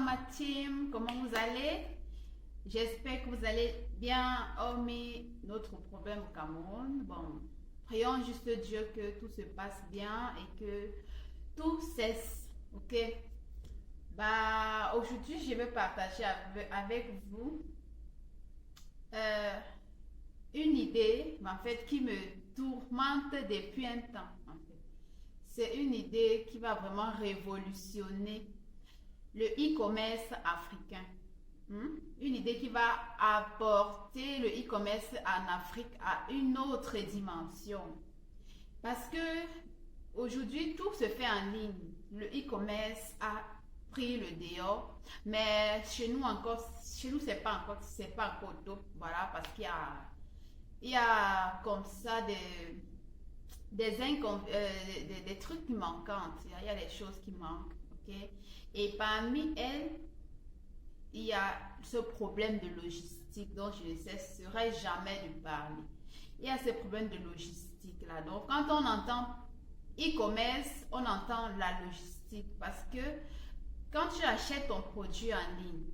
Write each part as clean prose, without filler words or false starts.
ma team, comment vous allez? J'espère que vous allez bien, hormis notre problème au Cameroun. Bon, prions juste Dieu que tout se passe bien et que tout cesse, ok? Aujourd'hui, je vais partager avec vous euh, une idée, en fait, qui me tourmente depuis un temps, en fait. C'est une idée qui va vraiment révolutionner le e-commerce africain. Une idée qui va apporter le e-commerce en Afrique à une autre dimension. Parce que aujourd'hui, tout se fait en ligne. Le e-commerce a pris le dehors, mais chez nous, c'est pas encore top. Voilà, parce il y a comme ça des trucs qui manquent. Il y a des choses qui manquent, ok? Et parmi elles, il y a ce problème de logistique dont je ne cesserai jamais de parler. Il y a ces problèmes de logistique là. Donc, quand on entend e-commerce, on entend la logistique parce que quand tu achètes ton produit en ligne,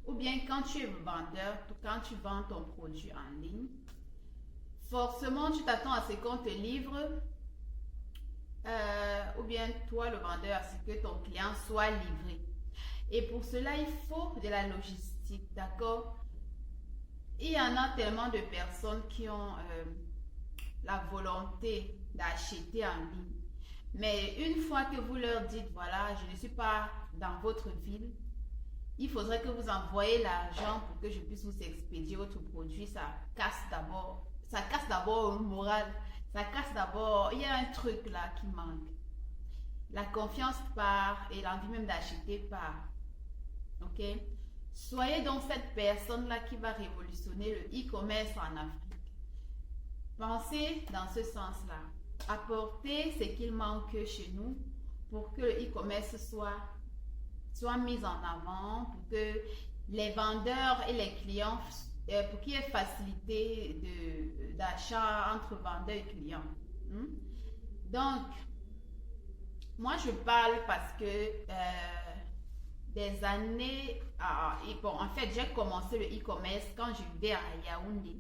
ou bien quand tu es vendeur, quand tu vends ton produit en ligne, forcément tu t'attends à ce qu'on te livre, ou bien toi le vendeur, à ce que ton client soit livré. Et pour cela, il faut de la logistique, d'accord? Il y en a tellement de personnes qui ont la volonté d'acheter en ligne. Mais une fois que vous leur dites, voilà, je ne suis pas dans votre ville, il faudrait que vous envoyiez l'argent pour que je puisse vous expédier votre produit. Ça casse d'abord le moral. Ça casse d'abord, il y a un truc là qui manque. La confiance part et l'envie même d'acheter part. Ok? Soyez donc cette personne-là qui va révolutionner le e-commerce en Afrique. Pensez dans ce sens-là. Apportez ce qu'il manque chez nous pour que le e-commerce soit mis en avant, pour que les vendeurs et les clients, pour qu'il y ait facilité d'achat entre vendeurs et clients. Donc, moi je parle parce que des années, en fait j'ai commencé le e-commerce quand je vivais à Yaoundé.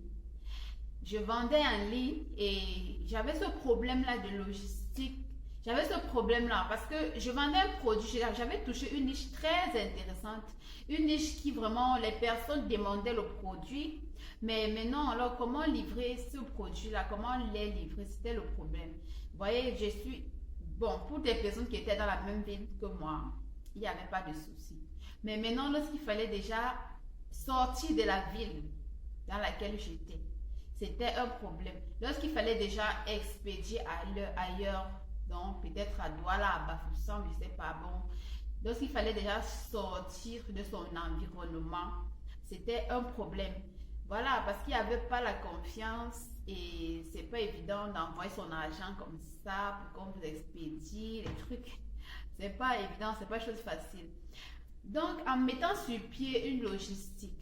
Je vendais en ligne et j'avais ce problème-là de logistique. J'avais ce problème-là parce que je vendais un produit, j'avais touché une niche très intéressante, une niche qui vraiment, les personnes demandaient le produit, mais maintenant, alors comment livrer ce produit-là, comment les livrer, c'était le problème. Vous voyez, bon, pour des personnes qui étaient dans la même ville que moi, il n'y avait pas de souci. Mais maintenant, lorsqu'il fallait déjà sortir de la ville dans laquelle j'étais, c'était un problème. Lorsqu'il fallait déjà expédier ailleurs, donc peut-être à Douala, à Bafoussam, je ne sais pas, bon. Lorsqu'il fallait déjà sortir de son environnement, c'était un problème. Voilà, parce qu'il n'y avait pas la confiance et c'est pas évident d'envoyer son argent comme ça pour qu'on vous expédie les trucs. C'est pas évident, c'est pas chose facile. Donc, en mettant sur pied une logistique,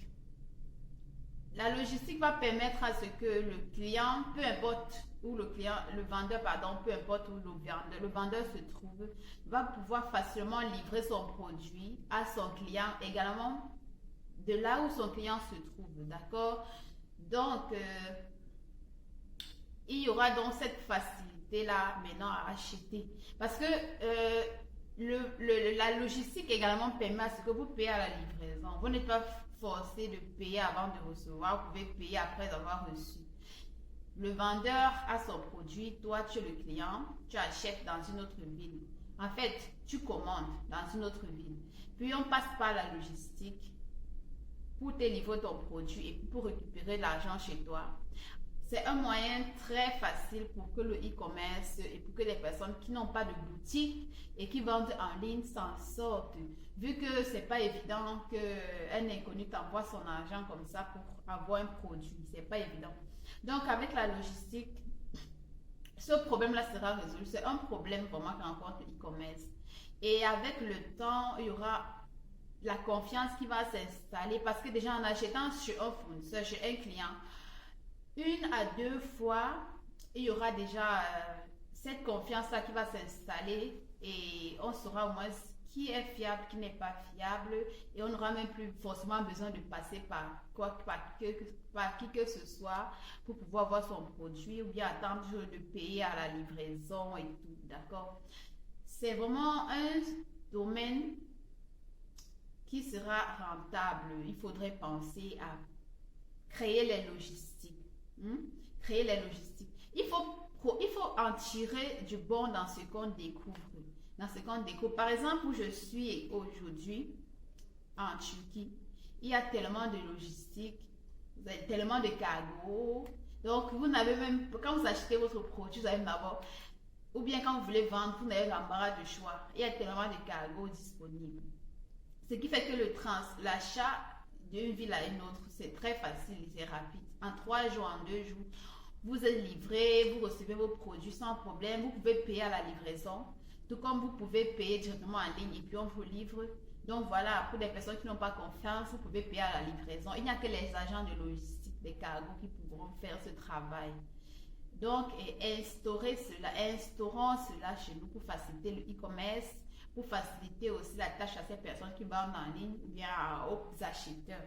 la logistique va permettre à ce que le client, peu importe où le vendeur, pardon, peu importe où le vendeur se trouve, va pouvoir facilement livrer son produit à son client également de là où son client se trouve, d'accord? Donc, il y aura donc cette facilité-là maintenant à acheter. Parce que la logistique également permet à ce que vous payez à la livraison. Vous n'êtes pas forcé de payer avant de recevoir, vous pouvez payer après avoir reçu. Le vendeur a son produit, toi tu es le client, tu achètes dans une autre ville. En fait, tu commandes dans une autre ville. Puis on passe par la logistique pour te livrer ton produit et pour récupérer l'argent chez toi. C'est un moyen très facile pour que le e-commerce et pour que les personnes qui n'ont pas de boutique et qui vendent en ligne s'en sortent. Vu que c'est pas évident qu'un inconnu t'envoie son argent comme ça pour avoir un produit. C'est pas évident. Donc avec la logistique, ce problème-là sera résolu. C'est un problème vraiment que rencontre le e-commerce. Et avec le temps, il y aura la confiance qui va s'installer parce que déjà en achetant chez un fournisseur, chez un client, une à deux fois, il y aura déjà cette confiance-là qui va s'installer et on saura au moins qui est fiable, qui n'est pas fiable, et on n'aura même plus forcément besoin de passer par qui que ce soit pour pouvoir voir son produit ou bien attendre de payer à la livraison et tout, d'accord? C'est vraiment un domaine qui sera rentable. Il faudrait penser à créer les logistiques. Créer les logistiques. Il faut en tirer du bon dans ce qu'on découvre. Par exemple, où je suis aujourd'hui, en Turquie, il y a tellement de logistique, vous avez tellement de cargos. Donc, vous n'avez même, quand vous achetez votre produit, vous allez d'abord, ou bien quand vous voulez vendre, vous n'avez l'embarras de choix. Il y a tellement de cargos disponibles. Ce qui fait que l'achat d'une ville à une autre, c'est très facile, c'est rapide. En 3 jours, en 2 jours, vous êtes livré, vous recevez vos produits sans problème. Vous pouvez payer à la livraison, tout comme vous pouvez payer directement en ligne et puis on vous livre. Donc voilà, pour des personnes qui n'ont pas confiance, vous pouvez payer à la livraison. Il n'y a que les agents de logistique, des cargos qui pourront faire ce travail. Donc, instaurons cela chez nous pour faciliter le e-commerce, pour faciliter aussi la tâche à ces personnes qui vendent en ligne ou bien aux acheteurs.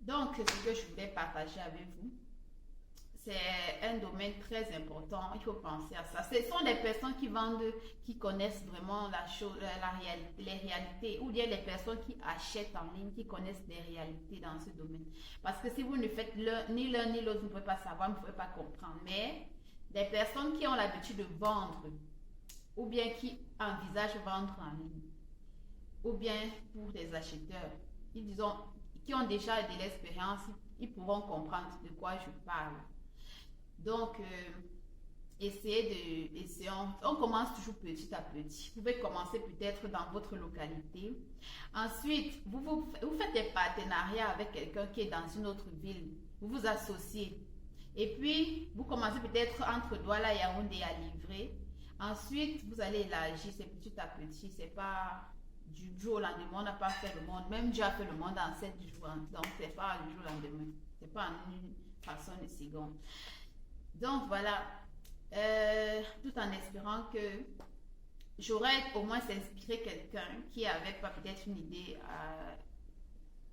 Donc, c'est ce que je voulais partager avec vous. C'est un domaine très important, il faut penser à ça. Ce sont des personnes qui vendent, qui connaissent vraiment les réalités, ou bien les personnes qui achètent en ligne, qui connaissent les réalités dans ce domaine. Parce que si vous ne faites ni l'un ni l'autre, vous ne pouvez pas savoir, vous ne pouvez pas comprendre. Mais des personnes qui ont l'habitude de vendre, ou bien qui envisagent vendre en ligne, ou bien pour des acheteurs, qui ont déjà de l'expérience, ils pourront comprendre de quoi je parle. Donc, on commence toujours petit à petit. Vous pouvez commencer peut-être dans votre localité. Ensuite, vous faites des partenariats avec quelqu'un qui est dans une autre ville. Vous vous associez. Et puis, vous commencez peut-être entre Douala et Yaoundé à livrer. Ensuite, vous allez élargir, c'est petit à petit. C'est pas du jour au lendemain, on n'a pas fait le monde. Même Dieu a fait le monde en 7 jours. Donc, c'est pas du jour au lendemain. C'est pas en une fraction de seconde. Donc voilà, tout en espérant que j'aurais au moins inspiré quelqu'un qui avait pas peut-être une idée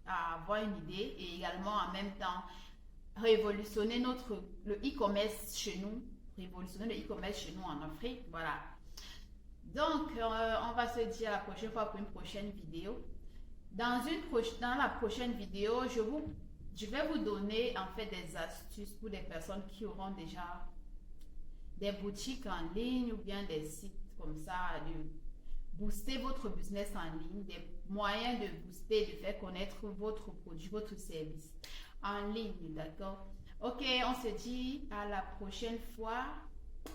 à avoir une idée et également en même temps révolutionner le e-commerce chez nous, en Afrique. Voilà. Donc on va se dire à la prochaine fois pour une prochaine vidéo. Dans la prochaine vidéo, je vais vous donner en fait des astuces pour des personnes qui auront déjà des boutiques en ligne ou bien des sites comme ça, de booster votre business en ligne, des moyens de booster, de faire connaître votre produit, votre service en ligne, d'accord? Ok, on se dit à la prochaine fois.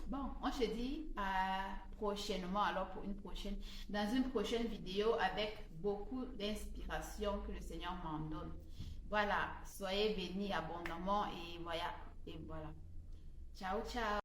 Bon, on se dit prochainement, alors dans une prochaine vidéo avec beaucoup d'inspiration que le Seigneur m'en donne. Voilà, soyez bénis abondamment et voilà. Ciao, ciao.